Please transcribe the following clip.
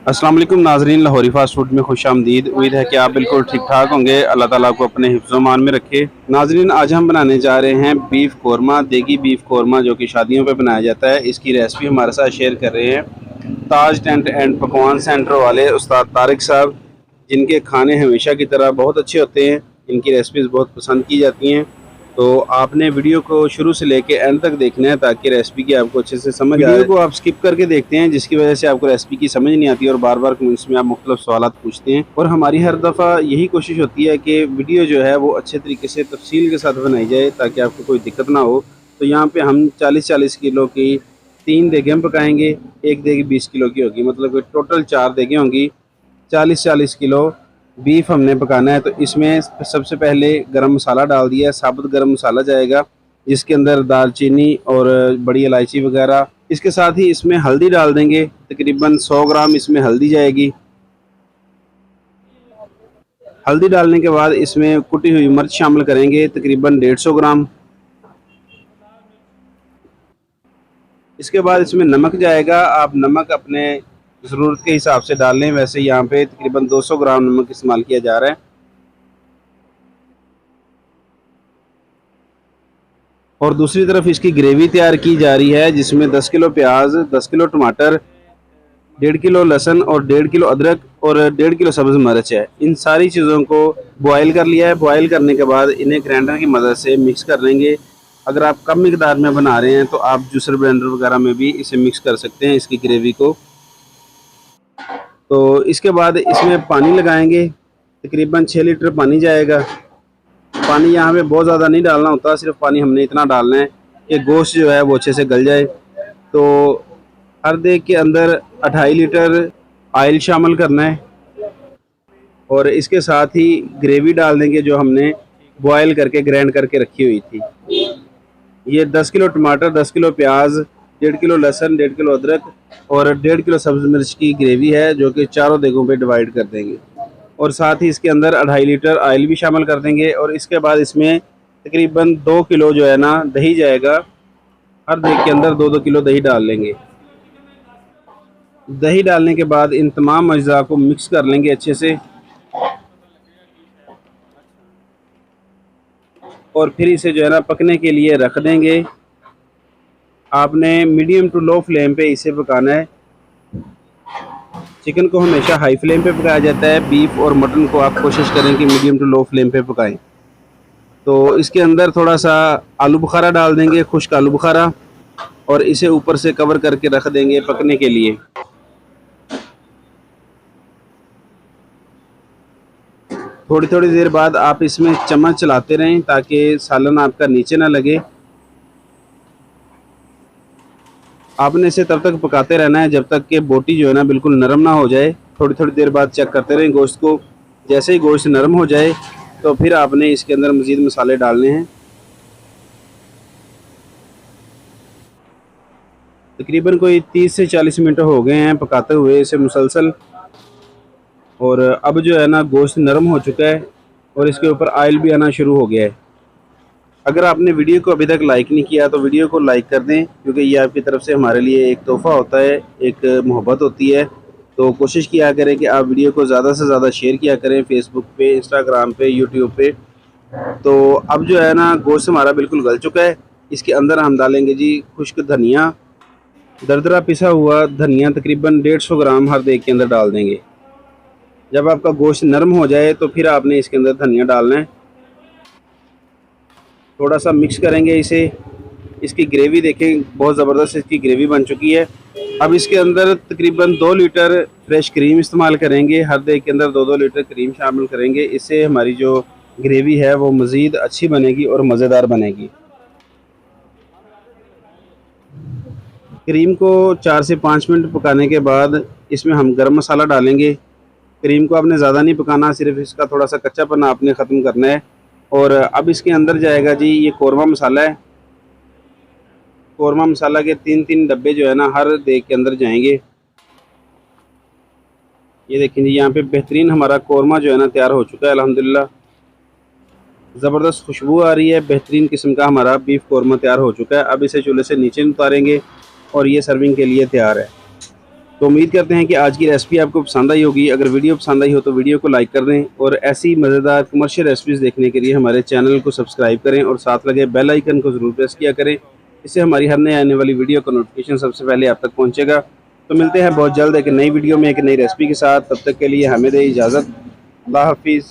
अस्सलाम वालेकुम नाजरीन, लाहौरी फास्ट फूड में खुश आमदीद। उम्मीद है कि आप बिल्कुल ठीक ठाक होंगे। अल्लाह ताला आपको अपने हिफ्ज़-ओ-मान में रखे। नाजरीन, आज हम बनाने जा रहे हैं बीफ कौरमा, देगी बीफ कौरमा, जो कि शादियों पे बनाया जाता है। इसकी रेसिपी हमारे साथ शेयर कर रहे हैं ताज टेंट एंड पकवान सेंटर वाले उस्ताद तारिक साहब, जिनके खाने हमेशा की तरह बहुत अच्छे होते हैं। इनकी रेसिपीज़ बहुत पसंद की जाती हैं। तो आपने वीडियो को शुरू से लेके एंड तक देखना है ताकि रेसिपी की आपको अच्छे से समझ आए। वीडियो को आप स्किप करके देखते हैं, जिसकी वजह से आपको रेसिपी की समझ नहीं आती और बार बार कमेंट्स में आप मुख्तलिफ सवालात पूछते हैं। और हमारी हर दफ़ा यही कोशिश होती है कि वीडियो जो है वो अच्छे तरीके से तफसील के साथ बनाई जाए ताकि आपको कोई दिक्कत ना हो। तो यहाँ पे हम 40-40 किलो की 3 देगें पकाएंगे। एक देगी 20 किलो की होगी, मतलब कि टोटल 4 देगें होंगी। 40-40 किलो बीफ हमने पकाना है। तो इसमें सबसे पहले गरम मसाला डाल दिया है, साबुत गरम मसाला जाएगा, जिसके अंदर दालचीनी और बड़ी इलायची वगैरह। इसके साथ ही इसमें हल्दी डाल देंगे, तकरीबन 100 ग्राम इसमें हल्दी जाएगी। हल्दी डालने के बाद इसमें कुटी हुई मिर्च शामिल करेंगे, तकरीबन 150 ग्राम। इसके बाद इसमें नमक जाएगा। आप नमक अपने ज़रूरत के हिसाब से डाल लें। वैसे यहाँ पे तकरीबन 200 ग्राम नमक इस्तेमाल किया जा रहा है। और दूसरी तरफ इसकी ग्रेवी तैयार की जा रही है, जिसमें 10 किलो प्याज, 10 किलो टमाटर, 1.5 किलो लहसुन और 1.5 किलो अदरक और 1.5 किलो सब्ज़ मिर्च है। इन सारी चीज़ों को बॉयल कर लिया है। बॉयल करने के बाद इन्हें ग्राइंडर की मदद से मिक्स कर लेंगे। अगर आप कम मिकदार में बना रहे हैं तो आप जूसर ब्लेंडर वगैरह में भी इसे मिक्स कर सकते हैं, इसकी ग्रेवी को। तो इसके बाद इसमें पानी लगाएंगे, तकरीबन 6 लीटर पानी जाएगा। पानी यहाँ पे बहुत ज़्यादा नहीं डालना होता, सिर्फ पानी हमने इतना डालना है कि गोश्त जो है वो अच्छे से गल जाए। तो हर देग के अंदर 2.5 लीटर ऑयल शामिल करना है और इसके साथ ही ग्रेवी डाल देंगे जो हमने बॉयल करके ग्राइंड करके रखी हुई थी। ये 10 किलो टमाटर, 10 किलो प्याज, 1.5 किलो लहसुन, 1.5 किलो अदरक और 1.5 किलो सब्ज़ मिर्च की ग्रेवी है, जो कि चारों देगों पे डिवाइड कर देंगे। और साथ ही इसके अंदर 2.5 लीटर ऑयल भी शामिल कर देंगे। और इसके बाद इसमें तकरीबन 2 किलो जो है ना दही जाएगा। हर देग के अंदर 2-2 किलो दही डाल लेंगे। दही डालने के बाद इन तमाम अज्जा को मिक्स कर लेंगे अच्छे से और फिर इसे जो है ना पकने के लिए रख देंगे। आपने मीडियम टू लो फ्लेम पे इसे पकाना है। चिकन को हमेशा हाई फ्लेम पे पकाया जाता है। बीफ और मटन को आप कोशिश करें कि मीडियम टू लो फ्लेम पे पकाएं। तो इसके अंदर थोड़ा सा आलू बुखारा डाल देंगे, खुश्क आलू बुखारा, और इसे ऊपर से कवर करके रख देंगे पकने के लिए। थोड़ी थोड़ी देर बाद आप इसमें चम्मच चलाते रहें ताकि सालन आपका नीचे ना लगे। आपने इसे तब तक पकाते रहना है जब तक कि बोटी जो है ना बिल्कुल नरम ना हो जाए। थोड़ी थोड़ी देर बाद चेक करते रहें गोश्त को। जैसे ही गोश्त नरम हो जाए तो फिर आपने इसके अंदर मज़ीद मसाले डालने हैं। तकरीबन कोई 30 से 40 मिनट हो गए हैं पकाते हुए इसे मुसलसल। और अब जो है ना गोश्त नरम हो चुका है और इसके ऊपर ऑयल भी आना शुरू हो गया है। अगर आपने वीडियो को अभी तक लाइक नहीं किया तो वीडियो को लाइक कर दें, क्योंकि ये आपकी तरफ से हमारे लिए एक तोहफ़ा होता है, एक मोहब्बत होती है। तो कोशिश किया करें कि आप वीडियो को ज़्यादा से ज़्यादा शेयर किया करें फेसबुक पे, इंस्टाग्राम पे, यूट्यूब पे। तो अब जो है ना गोश्त हमारा बिल्कुल गल चुका है। इसके अंदर हम डालेंगे जी खुश्क धनिया, दरदरा पिसा हुआ धनिया, तकरीबन 150 ग्राम हर देग के अंदर डाल देंगे। जब आपका गोश्त नरम हो जाए तो फिर आपने इसके अंदर धनिया डालना है। थोड़ा सा मिक्स करेंगे इसे। इसकी ग्रेवी देखें, बहुत ज़बरदस्त इसकी ग्रेवी बन चुकी है। अब इसके अंदर तकरीबन 2 लीटर फ्रेश क्रीम इस्तेमाल करेंगे। हर देग के अंदर 2-2 लीटर क्रीम शामिल करेंगे। इससे हमारी जो ग्रेवी है वो मज़ीद अच्छी बनेगी और मज़ेदार बनेगी। क्रीम को 4 से 5 मिनट पकाने के बाद इसमें हम गरम मसाला डालेंगे। क्रीम को आपने ज़्यादा नहीं पकाना, सिर्फ इसका थोड़ा सा कच्चापन आपने ख़त्म करना है। और अब इसके अंदर जाएगा जी ये कौरमा मसाला है। कौरमा मसाला के 3-3 डब्बे जो है ना हर देग के अंदर जाएंगे। ये देखें जी, यहाँ पे बेहतरीन हमारा कौरमा जो है ना तैयार हो चुका है अल्हम्दुलिल्लाह। ज़बरदस्त खुशबू आ रही है, बेहतरीन किस्म का हमारा बीफ कौरमा तैयार हो चुका है। अब इसे चूल्हे से नीचे उतारेंगे और ये सर्विंग के लिए तैयार है। तो उम्मीद करते हैं कि आज की रेसिपी आपको पसंद आई होगी। अगर वीडियो पसंद आई हो तो वीडियो को लाइक कर दें और ऐसी मज़ेदार कमर्शियल रेसिपीज़ देखने के लिए हमारे चैनल को सब्सक्राइब करें और साथ लगे बेल आइकन को ज़रूर प्रेस किया करें। इससे हमारी हर नए आने वाली वीडियो का नोटिफिकेशन सबसे पहले आप तक पहुँचेगा। तो मिलते हैं बहुत जल्द एक नई वीडियो में एक नई रेसिपी के साथ। तब तक के लिए हमें दें इजाज़त। अल्लाह हाफिज़।